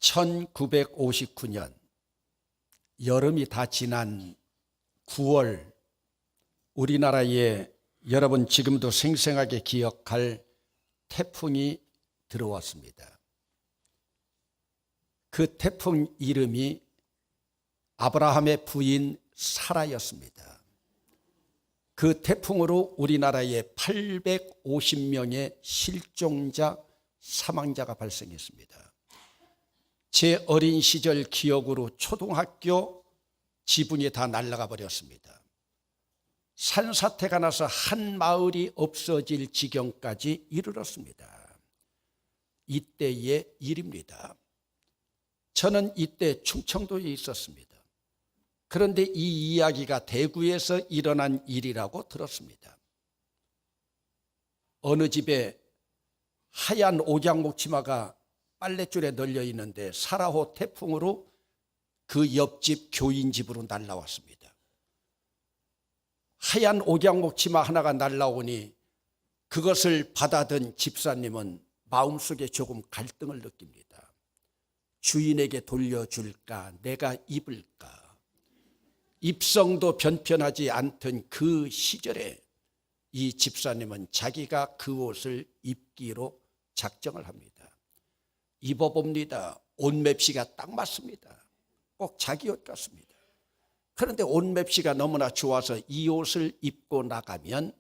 1959년 여름이 다 지난 9월 우리나라에 여러분 지금도 생생하게 기억할 태풍이 들어왔습니다. 그 태풍 이름이 아브라함의 부인 사라였습니다. 그 태풍으로 우리나라에 850명의 실종자, 사망자가 발생했습니다. 제 어린 시절 기억으로 초등학교 지붕이 다 날아가 버렸습니다. 산사태가 나서 한 마을이 없어질 지경까지 이르렀습니다. 이때의 일입니다. 저는 이때 충청도에 있었습니다. 그런데 이 이야기가 대구에서 일어난 일이라고 들었습니다. 어느 집에 하얀 옥양목 치마가 빨랫줄에 널려 있는데 사라호 태풍으로 그 옆집 교인 집으로 날아왔습니다. 하얀 옥양목 치마 하나가 날아오니 그것을 받아든 집사님은 마음속에 조금 갈등을 느낍니다. 주인에게 돌려줄까? 내가 입을까? 입성도 변편하지 않던 그 시절에 이 집사님은 자기가 그 옷을 입기로 작정을 합니다. 입어봅니다. 옷 맵시가 딱 맞습니다. 꼭 자기 옷 같습니다. 그런데 옷 맵시가 너무나 좋아서 이 옷을 입고 나가면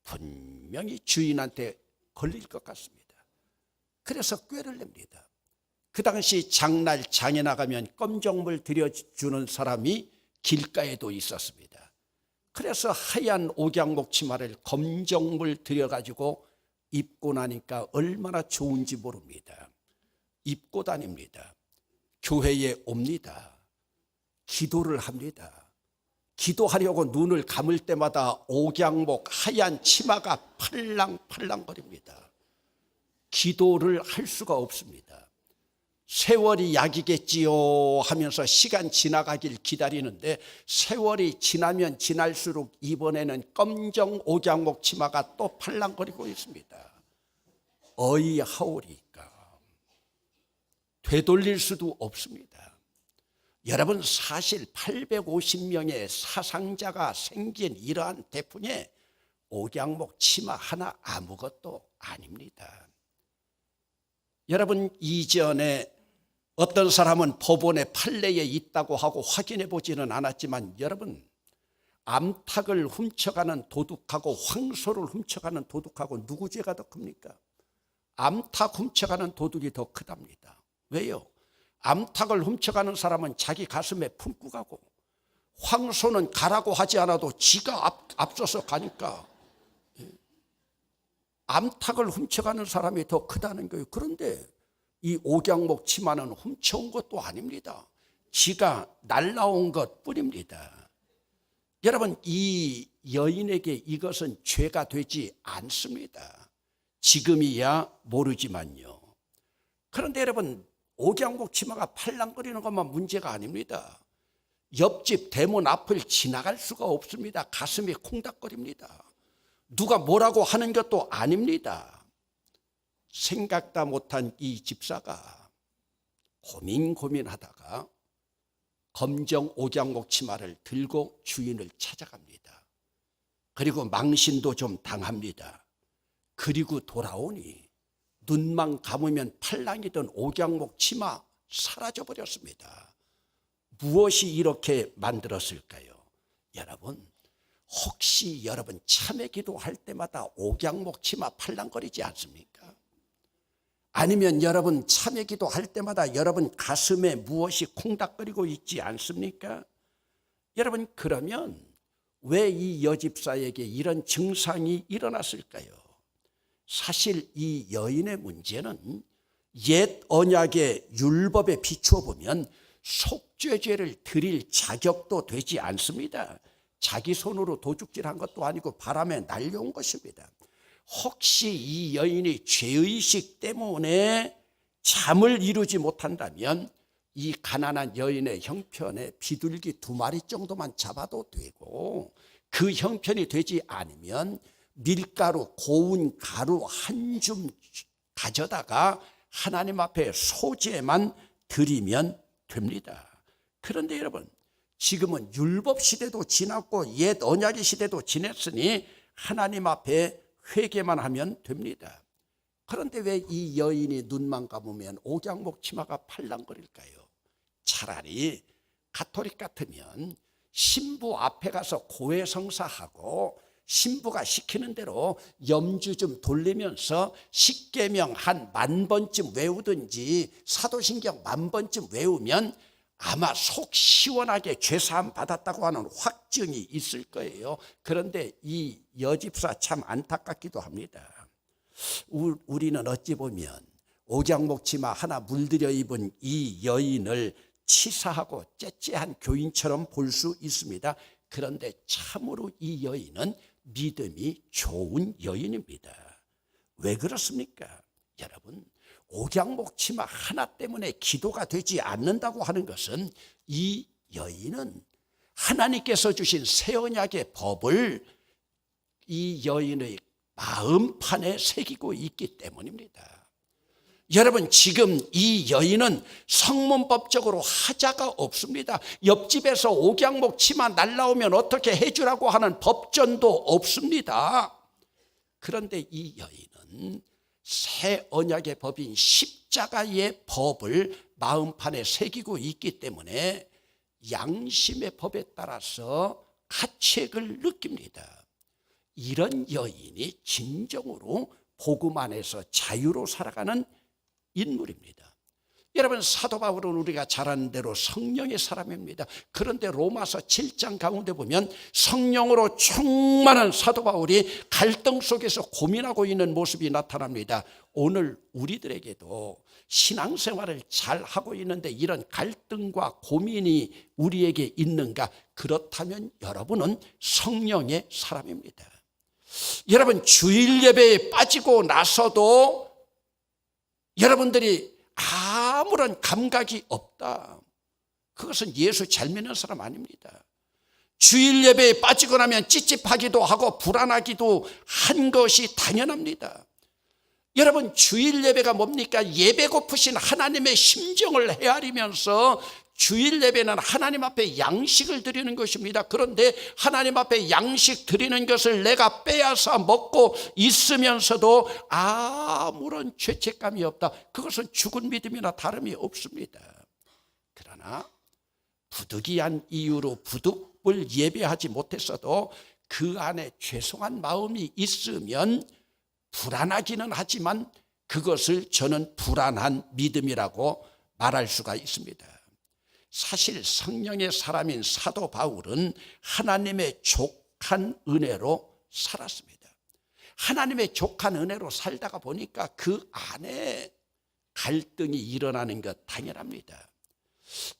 분명히 주인한테 걸릴 것 같습니다. 그래서 꾀를 냅니다. 그 당시 장날 장에 나가면 검정물 들여주는 사람이 길가에도 있었습니다. 그래서 하얀 옥양목 치마를 검정물 들여가지고 입고 나니까 얼마나 좋은지 모릅니다. 입고 다닙니다. 교회에 옵니다. 기도를 합니다. 기도하려고 눈을 감을 때마다 옥양목 하얀 치마가 팔랑팔랑거립니다. 기도를 할 수가 없습니다. 세월이 약이겠지요 하면서 시간 지나가길 기다리는데 세월이 지나면 지날수록 이번에는 검정 옥양목 치마가 또 팔랑거리고 있습니다. 어이하오리까. 되돌릴 수도 없습니다. 여러분, 사실 850명의 사상자가 생긴 이러한 태풍에 옥양목 치마 하나 아무것도 아닙니다. 여러분, 이전에 어떤 사람은 법원에 판례에 있다고 하고 확인해 보지는 않았지만 여러분, 암탉을 훔쳐가는 도둑하고 황소를 훔쳐가는 도둑하고 누구 죄가 더 큽니까? 암탉 훔쳐가는 도둑이 더 크답니다. 왜요? 암탉을 훔쳐가는 사람은 자기 가슴에 품고 가고 황소는 가라고 하지 않아도 지가 앞서서 가니까 암탉을 훔쳐가는 사람이 더 크다는 거예요. 그런데 이 옥양목 치마는 훔쳐온 것도 아닙니다. 지가 날라온 것뿐입니다. 여러분, 이 여인에게 이것은 죄가 되지 않습니다. 지금이야 모르지만요. 그런데 여러분, 옥양목 치마가 팔랑거리는 것만 문제가 아닙니다. 옆집 대문 앞을 지나갈 수가 없습니다. 가슴이 콩닥거립니다. 누가 뭐라고 하는 것도 아닙니다. 생각도 못한 이 집사가 고민하다가 검정 옥양목 치마를 들고 주인을 찾아갑니다. 그리고 망신도 좀 당합니다. 그리고 돌아오니 눈만 감으면 팔랑이던 옥양목 치마 사라져버렸습니다. 무엇이 이렇게 만들었을까요? 여러분, 혹시 여러분 참회 기도할 때마다 옥양목 치마 팔랑거리지 않습니까? 아니면 여러분 참회 기도할 때마다 여러분 가슴에 무엇이 콩닥거리고 있지 않습니까? 여러분, 그러면 왜 이 여집사에게 이런 증상이 일어났을까요? 사실 이 여인의 문제는 옛 언약의 율법에 비추어 보면 속죄죄를 드릴 자격도 되지 않습니다. 자기 손으로 도둑질한 것도 아니고 바람에 날려온 것입니다. 혹시 이 여인이 죄의식 때문에 잠을 이루지 못한다면 이 가난한 여인의 형편에 비둘기 2마리 정도만 잡아도 되고, 그 형편이 되지 않으면 밀가루, 고운 가루 한 줌 가져다가 하나님 앞에 소재만 드리면 됩니다. 그런데 여러분, 지금은 율법 시대도 지났고 옛 언약의 시대도 지났으니 하나님 앞에 회개만 하면 됩니다. 그런데 왜 이 여인이 눈만 감으면 옥양목 치마가 팔랑거릴까요? 차라리 가톨릭 같으면 신부 앞에 가서 고해성사하고 신부가 시키는 대로 염주 좀 돌리면서 십계명 한 10,000번쯤 외우든지 사도신경 10,000번쯤 외우면 아마 속 시원하게 죄사함 받았다고 하는 확증이 있을 거예요. 그런데 이 여집사 참 안타깝기도 합니다. 우리는 어찌 보면 옥양목 치마 하나 물들여 입은 이 여인을 치사하고 째째한 교인처럼 볼 수 있습니다. 그런데 참으로 이 여인은 믿음이 좋은 여인입니다. 왜 그렇습니까? 여러분, 옥양목 치마 하나 때문에 기도가 되지 않는다고 하는 것은 이 여인은 하나님께서 주신 새 언약의 법을 이 여인의 마음판에 새기고 있기 때문입니다. 여러분, 지금 이 여인은 성문법적으로 하자가 없습니다. 옆집에서 옥양목 치마 날라오면 어떻게 해주라고 하는 법전도 없습니다. 그런데 이 여인은 새 언약의 법인 십자가의 법을 마음판에 새기고 있기 때문에 양심의 법에 따라서 가책을 느낍니다. 이런 여인이 진정으로 복음 안에서 자유로 살아가는 인물입니다. 여러분, 사도 바울은 우리가 잘 아는 대로 성령의 사람입니다. 그런데 로마서 7장 가운데 보면 성령으로 충만한 사도 바울이 갈등 속에서 고민하고 있는 모습이 나타납니다. 오늘 우리들에게도 신앙생활을 잘 하고 있는데 이런 갈등과 고민이 우리에게 있는가? 그렇다면 여러분은 성령의 사람입니다. 여러분, 주일 예배에 빠지고 나서도 여러분들이 아무런 감각이 없다. 그것은 예수 잘 믿는 사람 아닙니다. 주일 예배에 빠지고 나면 찝찝하기도 하고 불안하기도 한 것이 당연합니다. 여러분, 주일 예배가 뭡니까? 예배 고프신 하나님의 심정을 헤아리면서 주일 예배는 하나님 앞에 양식을 드리는 것입니다. 그런데 하나님 앞에 양식 드리는 것을 내가 빼앗아 먹고 있으면서도 아무런 죄책감이 없다. 그것은 죽은 믿음이나 다름이 없습니다. 그러나 부득이한 이유로 부득불 예배하지 못했어도 그 안에 죄송한 마음이 있으면 불안하기는 하지만 그것을 저는 불안한 믿음이라고 말할 수가 있습니다. 사실 성령의 사람인 사도 바울은 하나님의 족한 은혜로 살았습니다. 하나님의 족한 은혜로 살다가 보니까 그 안에 갈등이 일어나는 것 당연합니다.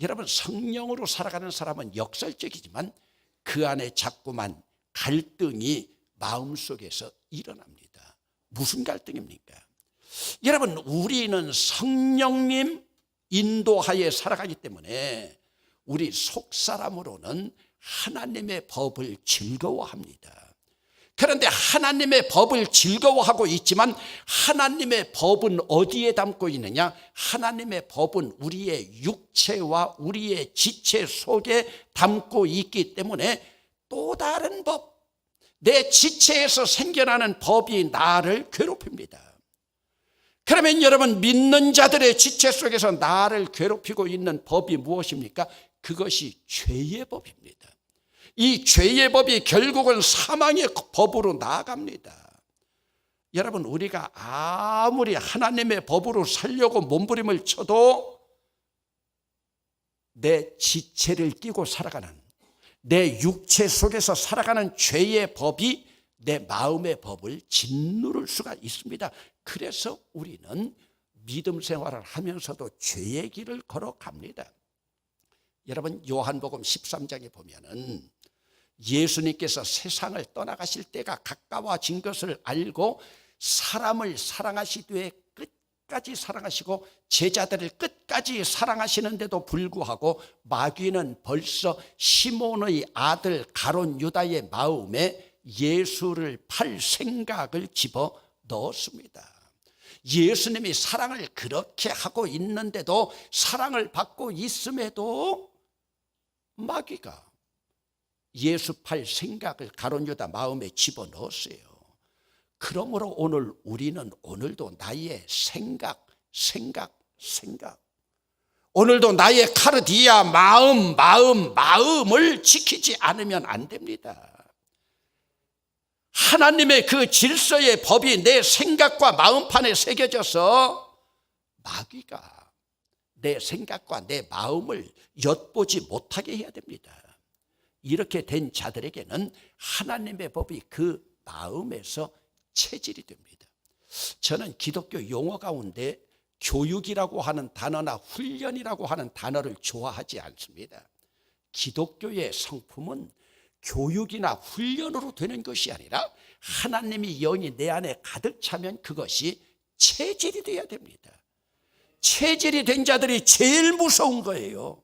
여러분, 성령으로 살아가는 사람은 역설적이지만 그 안에 자꾸만 갈등이 마음속에서 일어납니다. 무슨 갈등입니까? 여러분, 우리는 성령님 인도하에 살아가기 때문에 우리 속사람으로는 하나님의 법을 즐거워합니다. 그런데 하나님의 법을 즐거워하고 있지만 하나님의 법은 어디에 담고 있느냐? 하나님의 법은 우리의 육체와 우리의 지체 속에 담고 있기 때문에 또 다른 법, 내 지체에서 생겨나는 법이 나를 괴롭힙니다. 그러면 여러분, 믿는 자들의 지체 속에서 나를 괴롭히고 있는 법이 무엇입니까? 그것이 죄의 법입니다. 이 죄의 법이 결국은 사망의 법으로 나아갑니다. 여러분, 우리가 아무리 하나님의 법으로 살려고 몸부림을 쳐도 내 지체를 띠고 살아가는, 내 육체 속에서 살아가는 죄의 법이 내 마음의 법을 짓누를 수가 있습니다. 그래서 우리는 믿음 생활을 하면서도 죄의 길을 걸어갑니다. 여러분, 요한복음 13장에 보면은 예수님께서 세상을 떠나가실 때가 가까워진 것을 알고 사람을 사랑하시되 끝까지 사랑하시고 제자들을 끝까지 사랑하시는데도 불구하고 마귀는 벌써 시몬의 아들 가룟 유다의 마음에 예수를 팔 생각을 집어 넣었습니다. 예수님이 사랑을 그렇게 하고 있는데도, 사랑을 받고 있음에도 마귀가 예수팔 생각을 가룟 유다 마음에 집어넣었어요. 그러므로 오늘 우리는 오늘도 나의 생각, 오늘도 나의 카르디아 마음을 지키지 않으면 안 됩니다. 하나님의 그 질서의 법이 내 생각과 마음판에 새겨져서 마귀가 내 생각과 내 마음을 엿보지 못하게 해야 됩니다. 이렇게 된 자들에게는 하나님의 법이 그 마음에서 체질이 됩니다. 저는 기독교 용어 가운데 교육이라고 하는 단어나 훈련이라고 하는 단어를 좋아하지 않습니다. 기독교의 성품은 교육이나 훈련으로 되는 것이 아니라 하나님이 영이 내 안에 가득 차면 그것이 체질이 되어야 됩니다. 체질이 된 자들이 제일 무서운 거예요.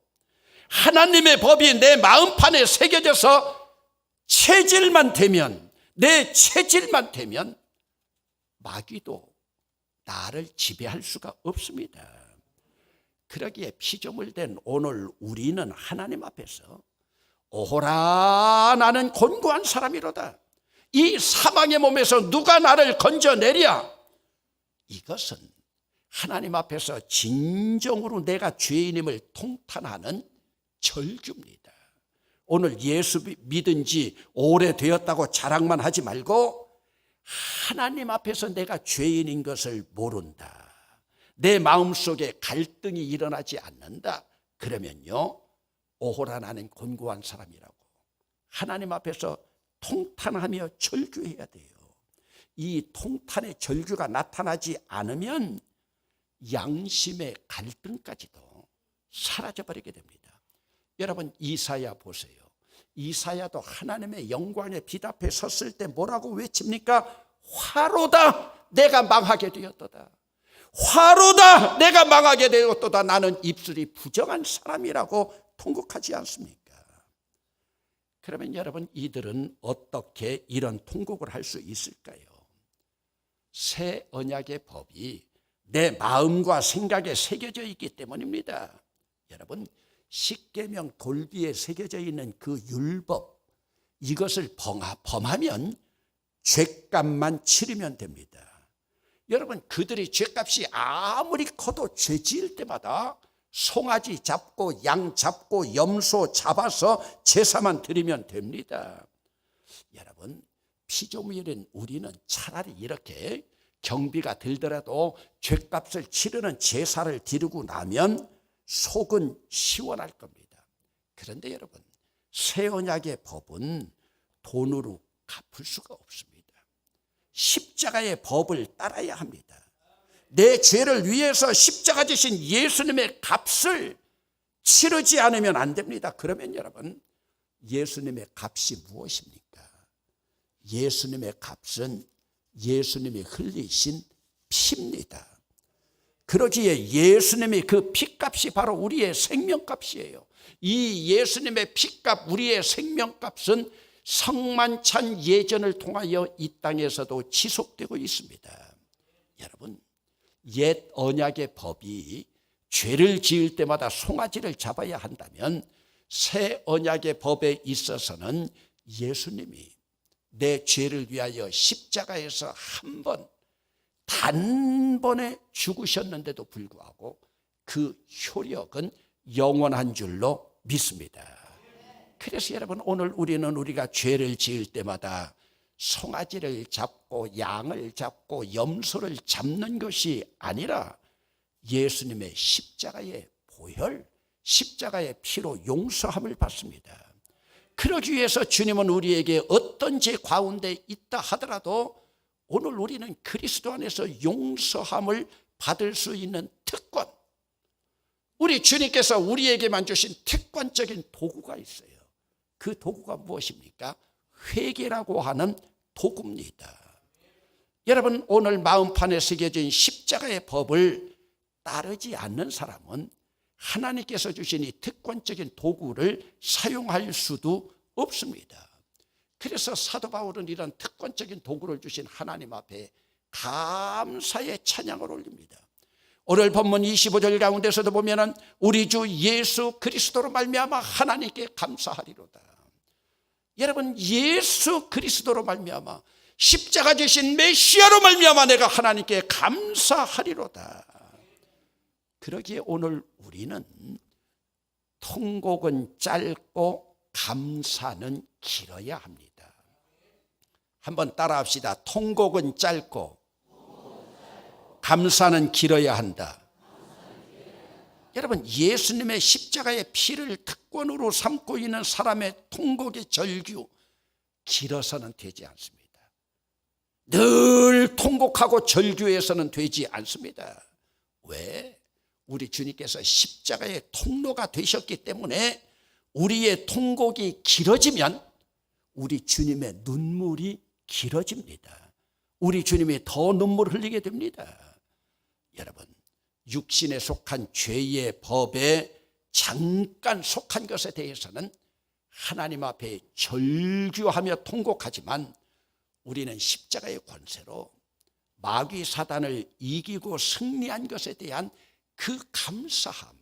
하나님의 법이 내 마음판에 새겨져서 체질만 되면, 내 체질만 되면 마귀도 나를 지배할 수가 없습니다. 그러기에 피조물 된 오늘 우리는 하나님 앞에서 오호라 나는 곤고한 사람이로다, 이 사망의 몸에서 누가 나를 건져내랴, 이것은 하나님 앞에서 진정으로 내가 죄인임을 통탄하는 절규입니다. 오늘 예수 믿은 지 오래되었다고 자랑만 하지 말고 하나님 앞에서 내가 죄인인 것을 모른다, 내 마음속에 갈등이 일어나지 않는다, 그러면요 오호라 나는 곤고한 사람이라고 하나님 앞에서 통탄하며 절규해야 돼요. 이 통탄의 절규가 나타나지 않으면 양심의 갈등까지도 사라져버리게 됩니다. 여러분 이사야 보세요. 이사야도 하나님의 영광의 빛 앞에 섰을 때 뭐라고 외칩니까? 화로다 내가 망하게 되었도다, 화로다 내가 망하게 되었도다, 나는 입술이 부정한 사람이라고 통곡하지 않습니까? 그러면 여러분 이들은 어떻게 이런 통곡을 할 수 있을까요? 새 언약의 법이 내 마음과 생각에 새겨져 있기 때문입니다. 여러분 십계명 돌비에 새겨져 있는 그 율법, 이것을 범하면 죄값만 치르면 됩니다. 여러분 그들이 죄값이 아무리 커도 죄 지을 때마다 송아지 잡고 양 잡고 염소 잡아서 제사만 드리면 됩니다. 여러분 피조물인 우리는 차라리 이렇게 경비가 들더라도 죄값을 치르는 제사를 드리고 나면 속은 시원할 겁니다. 그런데 여러분 새 언약의 법은 돈으로 갚을 수가 없습니다. 십자가의 법을 따라야 합니다. 내 죄를 위해서 십자가 지신 예수님의 값을 치르지 않으면 안 됩니다. 그러면 여러분 예수님의 값이 무엇입니까? 예수님의 값은 예수님이 흘리신 피입니다. 그러기에 예수님이 그 피값이 바로 우리의 생명값이에요. 이 예수님의 피값, 우리의 생명값은 성만찬 예전을 통하여 이 땅에서도 지속되고 있습니다. 여러분 옛 언약의 법이 죄를 지을 때마다 송아지를 잡아야 한다면 새 언약의 법에 있어서는 예수님이 내 죄를 위하여 십자가에서 단번에 죽으셨는데도 불구하고 그 효력은 영원한 줄로 믿습니다. 그래서 여러분 오늘 우리가 죄를 지을 때마다 송아지를 잡고 양을 잡고 염소를 잡는 것이 아니라 예수님의 십자가의 보혈, 십자가의 피로 용서함을 받습니다. 그러기 위해서 주님은 우리에게 어떤 죄 가운데 있다 하더라도 오늘 우리는 그리스도 안에서 용서함을 받을 수 있는 특권, 우리 주님께서 우리에게만 주신 특권적인 도구가 있어요. 그 도구가 무엇입니까? 회개라고 하는 도구입니다. 여러분 오늘 마음판에 새겨진 십자가의 법을 따르지 않는 사람은 하나님께서 주신 이 특권적인 도구를 사용할 수도 없습니다. 그래서 사도 바울은 이런 특권적인 도구를 주신 하나님 앞에 감사의 찬양을 올립니다. 오늘 본문 25절 가운데서도 보면은 우리 주 예수 그리스도로 말미암아 하나님께 감사하리로다. 여러분, 예수 그리스도로 말미암아 십자가 지신 메시아로 말미암아 내가 하나님께 감사하리로다. 그러기에 오늘 우리는 통곡은 짧고 감사는 길어야 합니다. 한번 따라합시다. 통곡은 짧고 감사는 길어야 한다. 여러분, 예수님의 십자가의 피를 특권으로 삼고 있는 사람의 통곡의 절규, 길어서는 되지 않습니다. 늘 통곡하고 절규해서는 되지 않습니다. 왜? 우리 주님께서 십자가의 통로가 되셨기 때문에 우리의 통곡이 길어지면 우리 주님의 눈물이 길어집니다. 우리 주님이 더 눈물을 흘리게 됩니다. 여러분, 육신에 속한 죄의 법에 잠깐 속한 것에 대해서는 하나님 앞에 절규하며 통곡하지만 우리는 십자가의 권세로 마귀 사단을 이기고 승리한 것에 대한 그 감사함.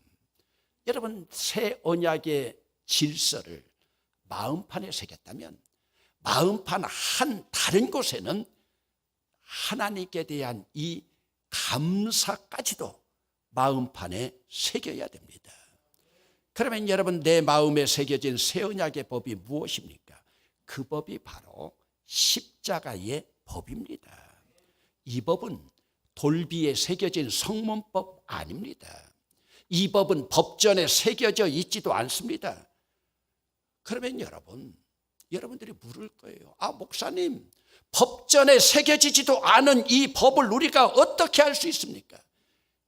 여러분, 새 언약의 질서를 마음판에 새겼다면 마음판 한 다른 곳에는 하나님께 대한 이 감사까지도 마음판에 새겨야 됩니다. 그러면 여러분, 내 마음에 새겨진 새 언약의 법이 무엇입니까? 그 법이 바로 십자가의 법입니다. 이 법은 돌비에 새겨진 성문법 아닙니다. 이 법은 법전에 새겨져 있지도 않습니다. 그러면 여러분들이 물을 거예요. 아, 목사님, 법전에 새겨지지도 않은 이 법을 우리가 어떻게 알 수 있습니까?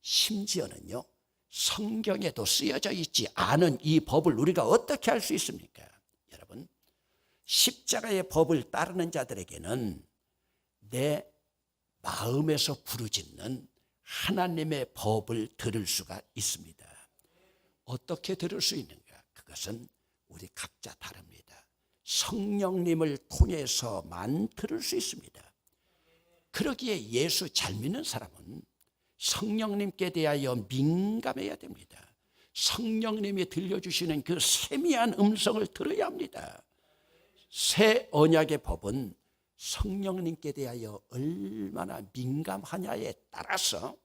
심지어는요, 성경에도 쓰여져 있지 않은 이 법을 우리가 어떻게 알 수 있습니까? 여러분, 십자가의 법을 따르는 자들에게는 내 마음에서 부르짖는 하나님의 법을 들을 수가 있습니다. 어떻게 들을 수 있는가? 그것은 우리 각자 다릅니다. 성령님을 통해서만 들을 수 있습니다. 그러기에 예수 잘 믿는 사람은 성령님께 대하여 민감해야 됩니다. 성령님이 들려주시는 그 세미한 음성을 들어야 합니다. 새 언약의 법은 성령님께 대하여 얼마나 민감하냐에 따라서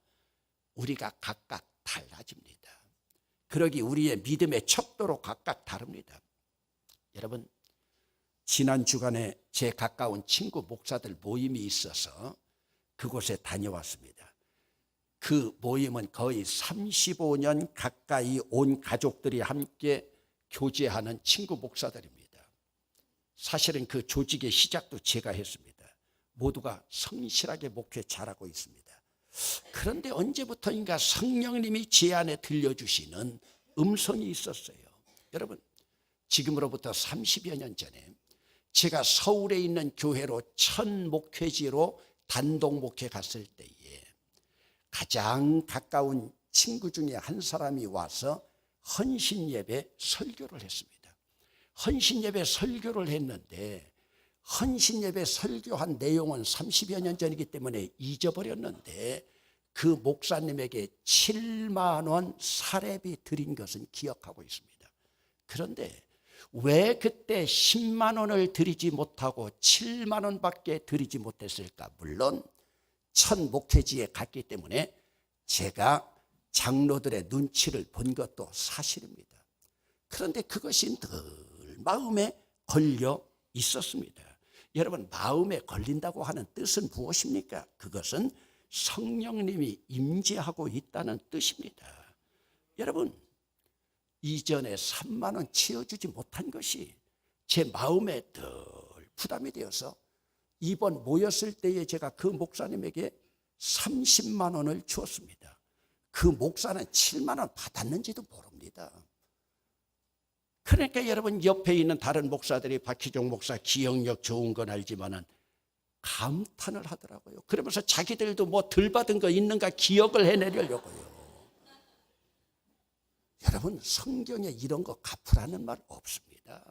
우리가 각각 달라집니다. 그러기 우리의 믿음의 척도로 각각 다릅니다. 여러분, 지난 주간에 제 가까운 친구 목사들 모임이 있어서 그곳에 다녀왔습니다. 그 모임은 거의 35년 가까이 온 가족들이 함께 교제하는 친구 목사들입니다. 사실은 그 조직의 시작도 제가 했습니다. 모두가 성실하게 목회 잘하고 있습니다. 그런데 언제부터인가 성령님이 제 안에 들려주시는 음성이 있었어요. 여러분, 지금으로부터 30여 년 전에 제가 서울에 있는 교회로 첫 목회지로 단독 목회 갔을 때에 가장 가까운 친구 중에 한 사람이 와서 헌신예배 설교를 했습니다. 헌신예배 설교를 했는데 헌신예배 설교한 내용은 30여 년 전이기 때문에 잊어버렸는데 그 목사님에게 7만 원 사례비 드린 것은 기억하고 있습니다. 그런데 왜 그때 10만 원을 드리지 못하고 7만 원밖에 드리지 못했을까? 물론 첫 목회지에 갔기 때문에 제가 장로들의 눈치를 본 것도 사실입니다. 그런데 그것이 늘 마음에 걸려 있었습니다. 여러분, 마음에 걸린다고 하는 뜻은 무엇입니까? 그것은 성령님이 임재하고 있다는 뜻입니다. 여러분, 이전에 3만 원 치워주지 못한 것이 제 마음에 늘 부담이 되어서 이번 모였을 때에 제가 그 목사님에게 30만 원을 주었습니다. 그 목사는 7만 원 받았는지도 모릅니다. 그러니까 여러분, 옆에 있는 다른 목사들이 박희종 목사 기억력 좋은 건 알지만은 감탄을 하더라고요. 그러면서 자기들도 뭐 덜 받은 거 있는가 기억을 해내려고요. 여러분, 성경에 이런 거 갚으라는 말 없습니다.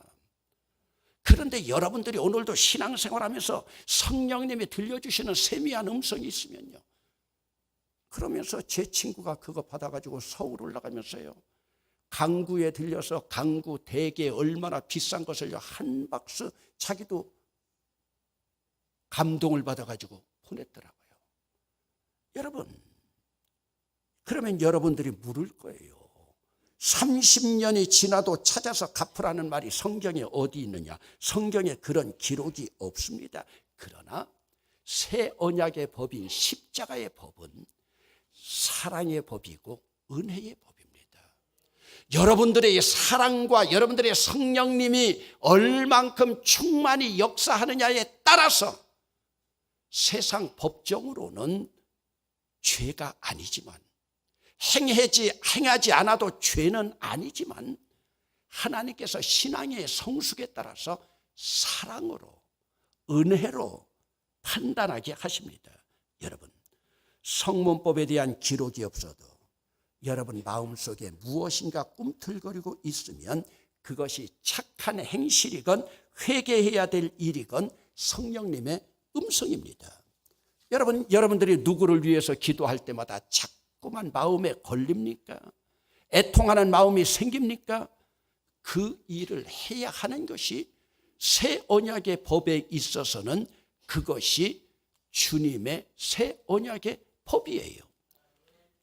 그러나 그런데 여러분들이 오늘도 신앙생활하면서 성령님이 들려주시는 세미한 음성이 있으면요, 그러면서 제 친구가 그거 받아가지고 서울 올라가면서요, 강구에 들려서 강구 대게 얼마나 비싼 것을요 한 박스 자기도 감동을 받아가지고 보냈더라고요. 여러분, 그러면 여러분들이 물을 거예요. 30년이 지나도 찾아서 갚으라는 말이 성경에 어디 있느냐? 성경에 그런 기록이 없습니다. 그러나 새 언약의 법인 십자가의 법은 사랑의 법이고 은혜의 법입니다. 여러분들의 사랑과 여러분들의 성령님이 얼만큼 충만히 역사하느냐에 따라서 세상 법정으로는 죄가 아니지만, 행하지 않아도 죄는 아니지만, 하나님께서 신앙의 성숙에 따라서 사랑으로, 은혜로 판단하게 하십니다. 여러분, 성문법에 대한 기록이 없어도 여러분 마음속에 무엇인가 꿈틀거리고 있으면 그것이 착한 행실이건 회개해야 될 일이건 성령님의 음성입니다. 여러분들이 누구를 위해서 기도할 때마다 자꾸만 마음에 걸립니까? 애통하는 마음이 생깁니까? 그 일을 해야 하는 것이 새 언약의 법에 있어서는 그것이 주님의 새 언약의 법이에요.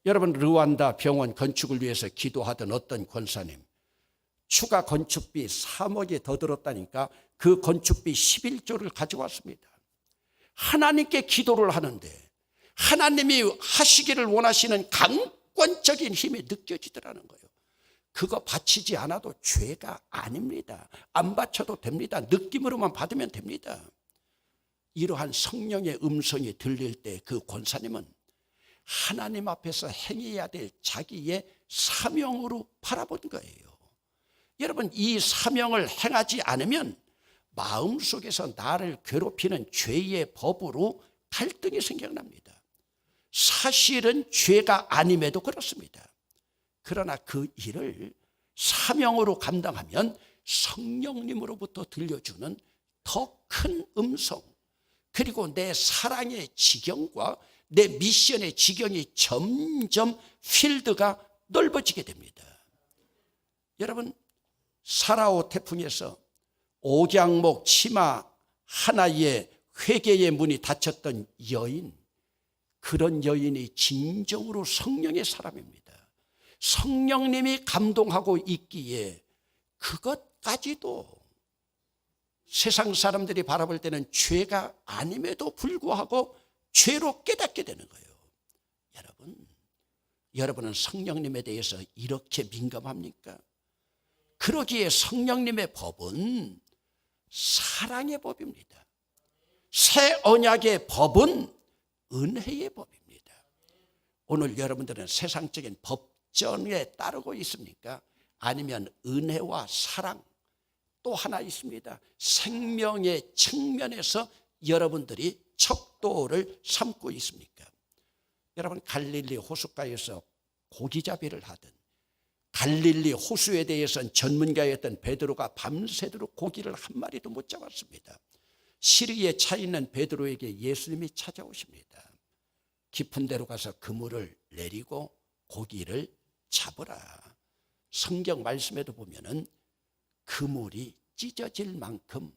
여러분, 르완다 병원 건축을 위해서 기도하던 어떤 권사님, 추가 건축비 3억이 더 들었다니까 그 건축비 11조를 가져왔습니다. 하나님께 기도를 하는데 하나님이 하시기를 원하시는 강권적인 힘이 느껴지더라는 거예요. 그거 바치지 않아도 죄가 아닙니다. 안 바쳐도 됩니다. 느낌으로만 받으면 됩니다. 이러한 성령의 음성이 들릴 때 그 권사님은 하나님 앞에서 행해야 될 자기의 사명으로 바라본 거예요. 여러분, 이 사명을 행하지 않으면 마음속에서 나를 괴롭히는 죄의 법으로 갈등이 생겨납니다. 사실은 죄가 아님에도 그렇습니다. 그러나 그 일을 사명으로 감당하면 성령님으로부터 들려주는 더 큰 음성, 그리고 내 사랑의 지경과 내 미션의 지경이 점점 필드가 넓어지게 됩니다. 여러분, 사라오 태풍에서 옥양목 치마 하나에 회개의 문이 닫혔던 여인, 그런 여인이 진정으로 성령의 사람입니다. 성령님이 감동하고 있기에 그것까지도 세상 사람들이 바라볼 때는 죄가 아님에도 불구하고 죄로 깨닫게 되는 거예요. 여러분은 성령님에 대해서 이렇게 민감합니까? 그러기에 성령님의 법은 사랑의 법입니다. 새 언약의 법은 은혜의 법입니다. 오늘 여러분들은 세상적인 법정에 따르고 있습니까? 아니면 은혜와 사랑, 또 하나 있습니다. 생명의 측면에서 여러분들이 척도를 삼고 있습니까? 여러분, 갈릴리 호숫가에서 고기잡이를 하든, 갈릴리 호수에 대해서는 전문가였던 베드로가 밤새도록 고기를 한 마리도 못 잡았습니다. 시리에 차 있는 베드로에게 예수님이 찾아오십니다. 깊은 데로 가서 그물을 내리고 고기를 잡으라. 성경 말씀에도 보면은 그물이 찢어질 만큼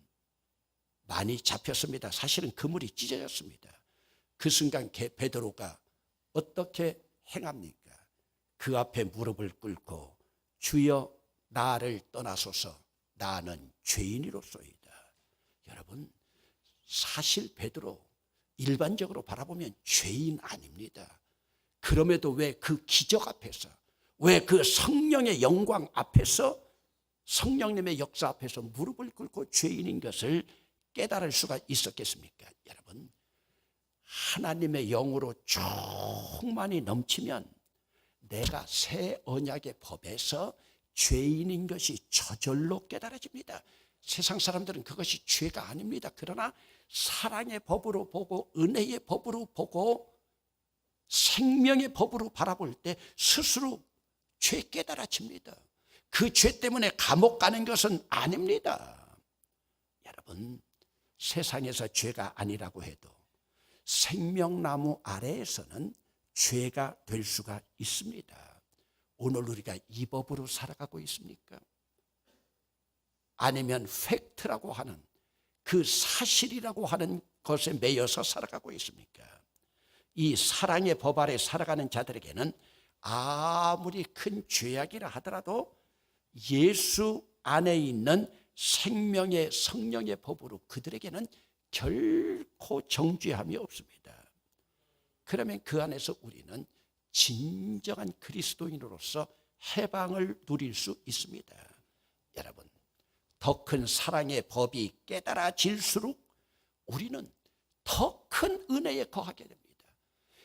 많이 잡혔습니다. 사실은 그물이 찢어졌습니다. 그 순간 베드로가 어떻게 행합니까? 그 앞에 무릎을 꿇고 주여 나를 떠나소서, 나는 죄인이로소이다. 여러분, 사실 베드로 일반적으로 바라보면 죄인 아닙니다. 그럼에도 왜 그 기적 앞에서, 왜 그 성령의 영광 앞에서, 성령님의 역사 앞에서 무릎을 꿇고 죄인인 것을 깨달을 수가 있었겠습니까? 여러분, 하나님의 영으로 충만히 넘치면 내가 새 언약의 법에서 죄인인 것이 저절로 깨달아집니다. 세상 사람들은 그것이 죄가 아닙니다. 그러나 사랑의 법으로 보고 은혜의 법으로 보고 생명의 법으로 바라볼 때 스스로 죄 깨달아집니다. 그 죄 때문에 감옥 가는 것은 아닙니다. 여러분, 세상에서 죄가 아니라고 해도 생명나무 아래에서는 죄가 될 수가 있습니다. 오늘 우리가 이 법으로 살아가고 있습니까? 아니면 팩트라고 하는 그 사실이라고 하는 것에 매여서 살아가고 있습니까? 이 사랑의 법 아래 살아가는 자들에게는 아무리 큰 죄악이라 하더라도 예수 안에 있는 생명의 성령의 법으로 그들에게는 결코 정죄함이 없습니다. 그러면 그 안에서 우리는 진정한 그리스도인으로서 해방을 누릴 수 있습니다. 여러분, 더 큰 사랑의 법이 깨달아질수록 우리는 더 큰 은혜에 거하게 됩니다.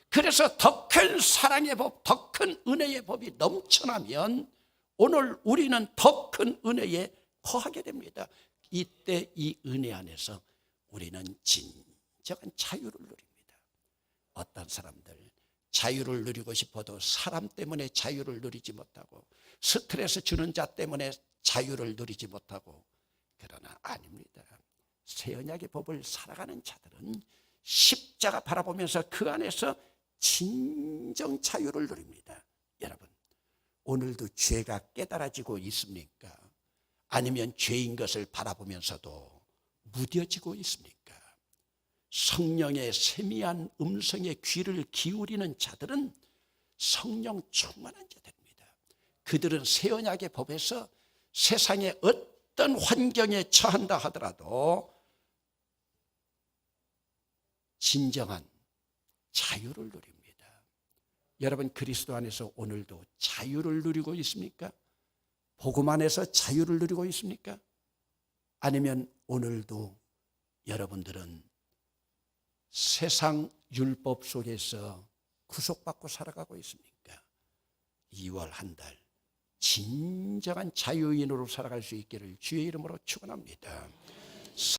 그래서 더 큰 사랑의 법, 더 큰 은혜의 법이 넘쳐나면 오늘 우리는 더 큰 은혜에 거하게 됩니다. 이때 이 은혜 안에서 우리는 진정한 자유를 누립니다. 어떤 사람들 자유를 누리고 싶어도 사람 때문에 자유를 누리지 못하고 스트레스 주는 자 때문에 자유를 누리지 못하고, 그러나 아닙니다. 새 언약의 법을 살아가는 자들은 십자가 바라보면서 그 안에서 진정 자유를 누립니다. 여러분, 오늘도 죄가 깨달아지고 있습니까? 아니면 죄인 것을 바라보면서도 무뎌지고 있습니까? 성령의 세미한 음성에 귀를 기울이는 자들은 성령 충만한 자들입니다. 그들은 새 언약의 법에서 세상의 어떤 환경에 처한다 하더라도 진정한 자유를 누립니다. 여러분, 그리스도 안에서 오늘도 자유를 누리고 있습니까? 복음 안에서 자유를 누리고 있습니까? 아니면 오늘도 여러분들은 세상 율법 속에서 구속받고 살아가고 있습니까? 2월 한 달 진정한 자유인으로 살아갈 수 있기를 주의 이름으로 축원합니다.